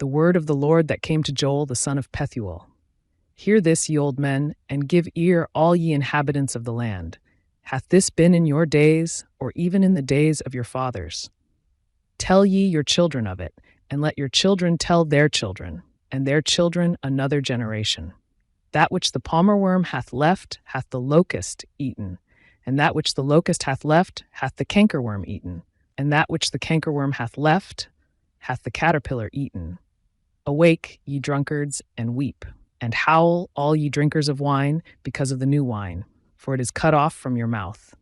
the word of the Lord that came to Joel the son of Pethuel. Hear this, ye old men, and give ear, all ye inhabitants of the land. Hath this been in your days, or even in the days of your fathers? Tell ye your children of it, and let your children tell their children, and their children another generation. That which the palmerworm hath left hath the locust eaten, and that which the locust hath left hath the cankerworm eaten, and that which the cankerworm hath left hath the caterpillar eaten. Awake, ye drunkards, and weep, and howl, all ye drinkers of wine, because of the new wine, for it is cut off from your mouth.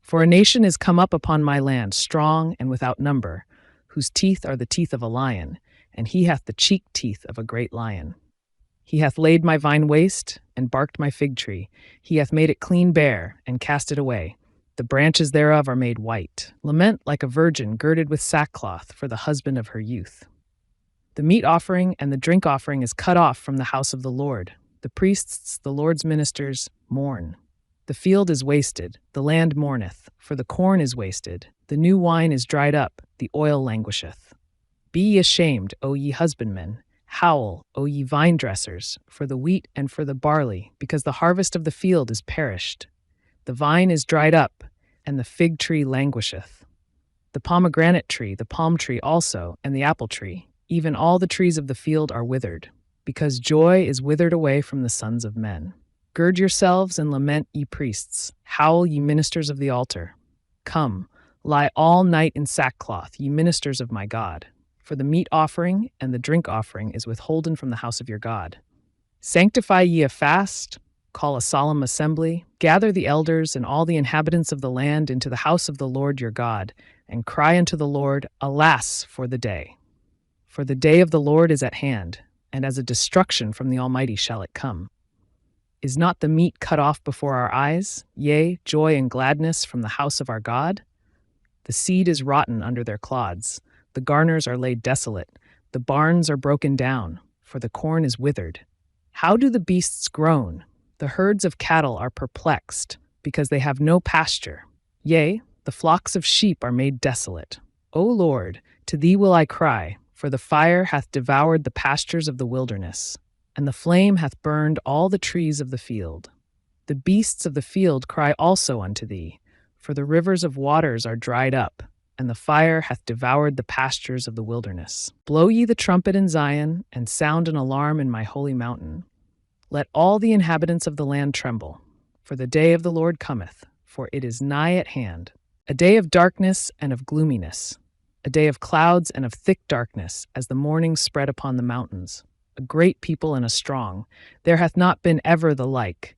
For a nation is come up upon my land, strong and without number, whose teeth are the teeth of a lion, and he hath the cheek teeth of a great lion. He hath laid my vine waste, and barked my fig tree. He hath made it clean bare, and cast it away. The branches thereof are made white. Lament like a virgin girded with sackcloth for the husband of her youth. The meat offering and the drink offering is cut off from the house of the Lord. The priests, the Lord's ministers, mourn. The field is wasted, the land mourneth, for the corn is wasted, the new wine is dried up, the oil languisheth. Be ye ashamed, O ye husbandmen, howl, O ye vine dressers, for the wheat and for the barley, because the harvest of the field is perished. The vine is dried up, and the fig tree languisheth. The pomegranate tree, the palm tree also, and the apple tree, even all the trees of the field are withered, because joy is withered away from the sons of men. Gird yourselves and lament, ye priests. Howl, ye ministers of the altar. Come, lie all night in sackcloth, ye ministers of my God. For the meat offering and the drink offering is withholden from the house of your God. Sanctify ye a fast, call a solemn assembly, gather the elders and all the inhabitants of the land into the house of the Lord your God, and cry unto the Lord, Alas for the day! For the day of the Lord is at hand, and as a destruction from the Almighty shall it come. Is not the meat cut off before our eyes, yea, joy and gladness from the house of our God? The seed is rotten under their clods, the garners are laid desolate, the barns are broken down, for the corn is withered. How do the beasts groan? The herds of cattle are perplexed, because they have no pasture. Yea, the flocks of sheep are made desolate. O Lord, to thee will I cry, for the fire hath devoured the pastures of the wilderness, and the flame hath burned all the trees of the field. The beasts of the field cry also unto thee, for the rivers of waters are dried up, and the fire hath devoured the pastures of the wilderness. Blow ye the trumpet in Zion, and sound an alarm in my holy mountain. Let all the inhabitants of the land tremble, for the day of the Lord cometh, for it is nigh at hand, a day of darkness and of gloominess, a day of clouds and of thick darkness, as the morning spread upon the mountains. A great people and a strong, there hath not been ever the like,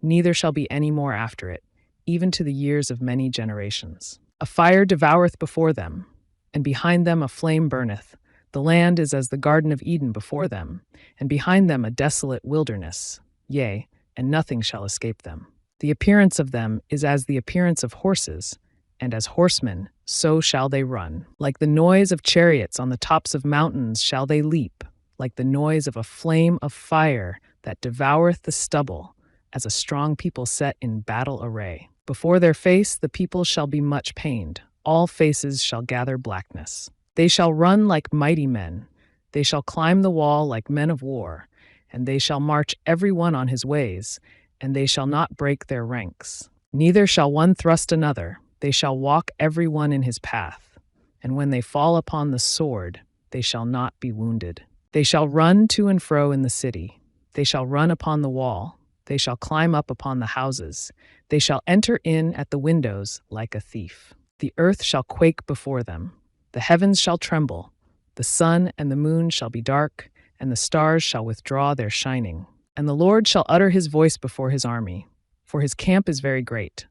neither shall be any more after it, even to the years of many generations. A fire devoureth before them, and behind them a flame burneth. The land is as the Garden of Eden before them, and behind them a desolate wilderness, yea, and nothing shall escape them. The appearance of them is as the appearance of horses, and as horsemen, so shall they run. Like the noise of chariots on the tops of mountains shall they leap, like the noise of a flame of fire that devoureth the stubble, as a strong people set in battle array. Before their face the people shall be much pained, all faces shall gather blackness. They shall run like mighty men, they shall climb the wall like men of war, and they shall march every one on his ways, and they shall not break their ranks. Neither shall one thrust another, they shall walk every one in his path, and when they fall upon the sword, they shall not be wounded. They shall run to and fro in the city, they shall run upon the wall, they shall climb up upon the houses, they shall enter in at the windows like a thief. The earth shall quake before them, the heavens shall tremble, the sun and the moon shall be dark, and the stars shall withdraw their shining. And the Lord shall utter his voice before his army, for his camp is very great.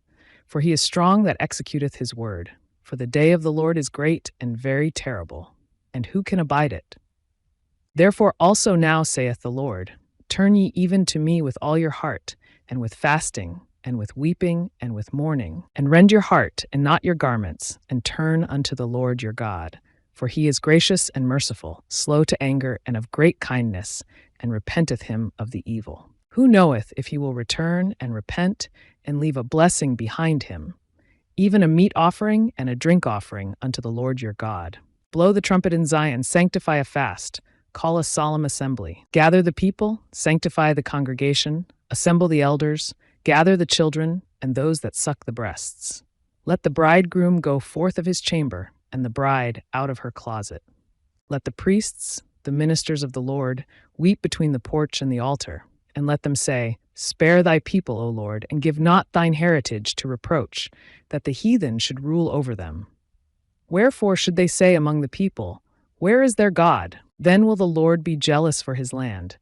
For he is strong that executeth his word. For the day of the Lord is great and very terrible, and who can abide it? Therefore also now saith the Lord, Turn ye even to me with all your heart, and with fasting, and with weeping, and with mourning, and rend your heart, and not your garments, and turn unto the Lord your God. For he is gracious and merciful, slow to anger, and of great kindness, and repenteth him of the evil. Who knoweth if he will return and repent, and leave a blessing behind him, even a meat offering and a drink offering unto the Lord your God? Blow the trumpet in Zion, sanctify a fast, Call a solemn assembly. Gather the people, sanctify the congregation, assemble the elders, gather the children and those that suck the breasts. Let the bridegroom go forth of his chamber, and the bride out of her closet. Let the priests, the ministers of the Lord, weep between the porch and the altar, and let them say, Spare thy people, O Lord, and give not thine heritage to reproach, that the heathen should rule over them. Wherefore should they say among the people, Where is their God? Then will the Lord be jealous for his land,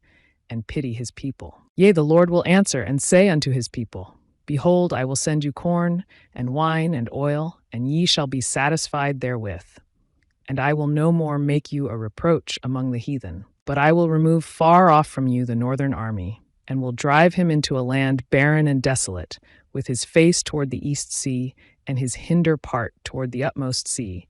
and pity his people. Yea, the Lord will answer and say unto his people, Behold, I will send you corn, and wine, and oil, and ye shall be satisfied therewith. And I will no more make you a reproach among the heathen, but I will remove far off from you the northern army, and will drive him into a land barren and desolate, with his face toward the east sea, and his hinder part toward the utmost sea.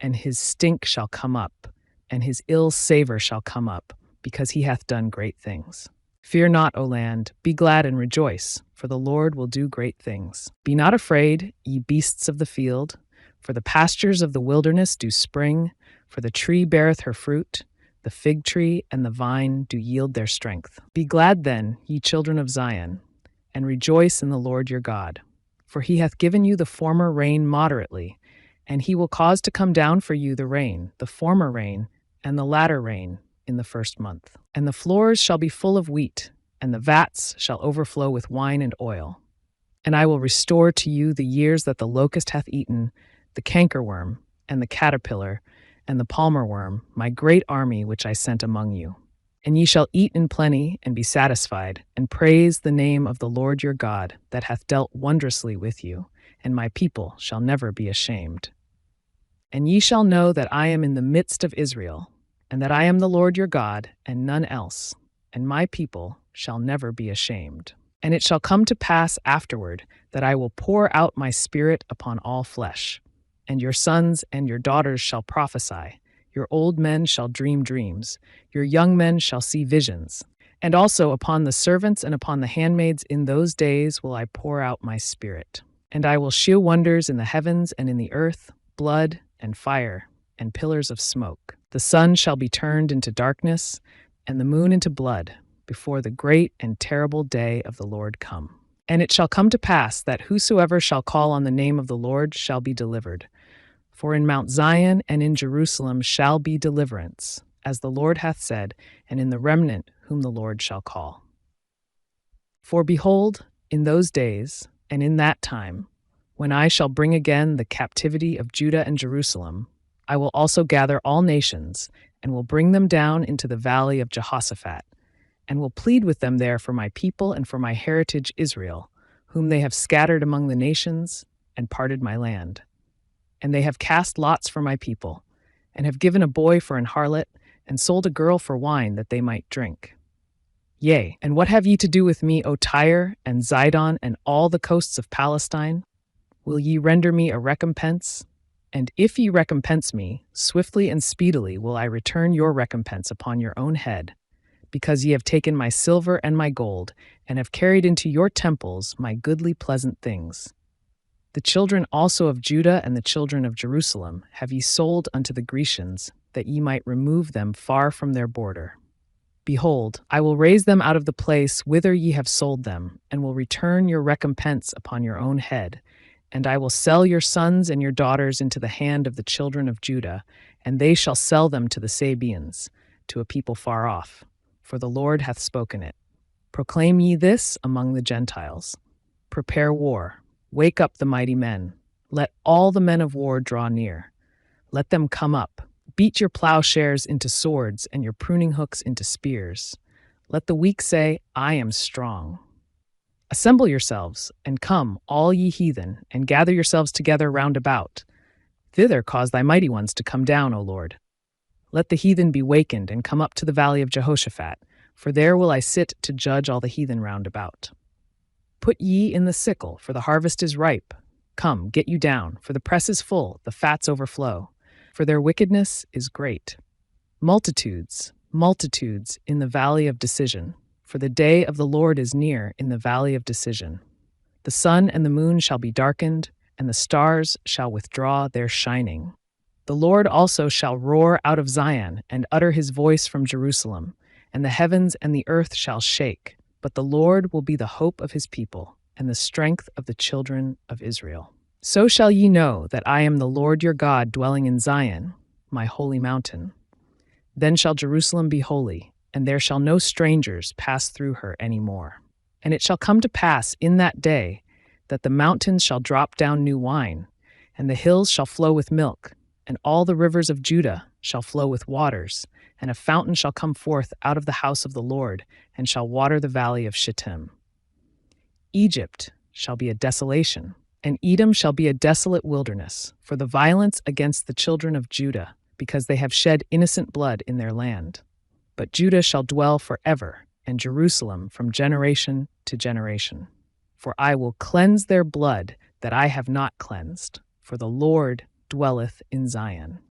And his stink shall come up, and his ill savor shall come up, because he hath done great things. Fear not, O land, be glad and rejoice, for the Lord will do great things. Be not afraid, ye beasts of the field, for the pastures of the wilderness do spring, for the tree beareth her fruit, the fig tree and the vine do yield their strength. Be glad then, ye children of Zion, and rejoice in the Lord your God. For he hath given you the former rain moderately, and he will cause to come down for you the rain, the former rain, and the latter rain, in the first month. And the floors shall be full of wheat, and the vats shall overflow with wine and oil. And I will restore to you the years that the locust hath eaten, the cankerworm, and the caterpillar, and the palmer worm, my great army which I sent among you. And ye shall eat in plenty, and be satisfied, and praise the name of the Lord your God, that hath dealt wondrously with you, and my people shall never be ashamed. And ye shall know that I am in the midst of Israel, and that I am the Lord your God, and none else, and my people shall never be ashamed. And it shall come to pass afterward that I will pour out my spirit upon all flesh, and your sons and your daughters shall prophesy, your old men shall dream dreams, your young men shall see visions. And also upon the servants and upon the handmaids in those days will I pour out my spirit. And I will shew wonders in the heavens and in the earth, blood and fire and pillars of smoke. The sun shall be turned into darkness, and the moon into blood, before the great and terrible day of the Lord come. And it shall come to pass that whosoever shall call on the name of the Lord shall be delivered. For in Mount Zion and in Jerusalem shall be deliverance, as the Lord hath said, and in the remnant whom the Lord shall call. For behold, in those days, and in that time, when I shall bring again the captivity of Judah and Jerusalem, I will also gather all nations, and will bring them down into the valley of Jehoshaphat, and will plead with them there for my people and for my heritage Israel, whom they have scattered among the nations, and parted my land. And they have cast lots for my people, and have given a boy for an harlot, and sold a girl for wine that they might drink. Yea, and what have ye to do with me, O Tyre, and Zidon, and all the coasts of Palestine? Will ye render me a recompense? And if ye recompense me, swiftly and speedily will I return your recompense upon your own head, because ye have taken my silver and my gold, and have carried into your temples my goodly pleasant things. The children also of Judah and the children of Jerusalem have ye sold unto the Grecians, that ye might remove them far from their border. Behold, I will raise them out of the place whither ye have sold them, and will return your recompense upon your own head. And I will sell your sons and your daughters into the hand of the children of Judah, and they shall sell them to the Sabeans, to a people far off. For the Lord hath spoken it. Proclaim ye this among the Gentiles. Prepare war. Wake up the mighty men. Let all the men of war draw near. Let them come up. Beat your plowshares into swords and your pruning hooks into spears. Let the weak say, I am strong. Assemble yourselves, and come, all ye heathen, and gather yourselves together round about. Thither cause thy mighty ones to come down, O Lord. Let the heathen be wakened, and come up to the valley of Jehoshaphat, for there will I sit to judge all the heathen round about. Put ye in the sickle, for the harvest is ripe. Come, get you down, for the press is full, the fats overflow, for their wickedness is great. Multitudes, multitudes in the valley of decision. For the day of the Lord is near in the valley of decision. The sun and the moon shall be darkened, and the stars shall withdraw their shining. The Lord also shall roar out of Zion and utter his voice from Jerusalem, and the heavens and the earth shall shake. But the Lord will be the hope of his people and the strength of the children of Israel. So shall ye know that I am the Lord your God dwelling in Zion, my holy mountain. Then shall Jerusalem be holy, and there shall no strangers pass through her any more. And it shall come to pass in that day that the mountains shall drop down new wine, and the hills shall flow with milk, and all the rivers of Judah shall flow with waters, and a fountain shall come forth out of the house of the Lord, and shall water the valley of Shittim. Egypt shall be a desolation, and Edom shall be a desolate wilderness, for the violence against the children of Judah, because they have shed innocent blood in their land. But Judah shall dwell forever, and Jerusalem from generation to generation. For I will cleanse their blood that I have not cleansed, for the Lord dwelleth in Zion.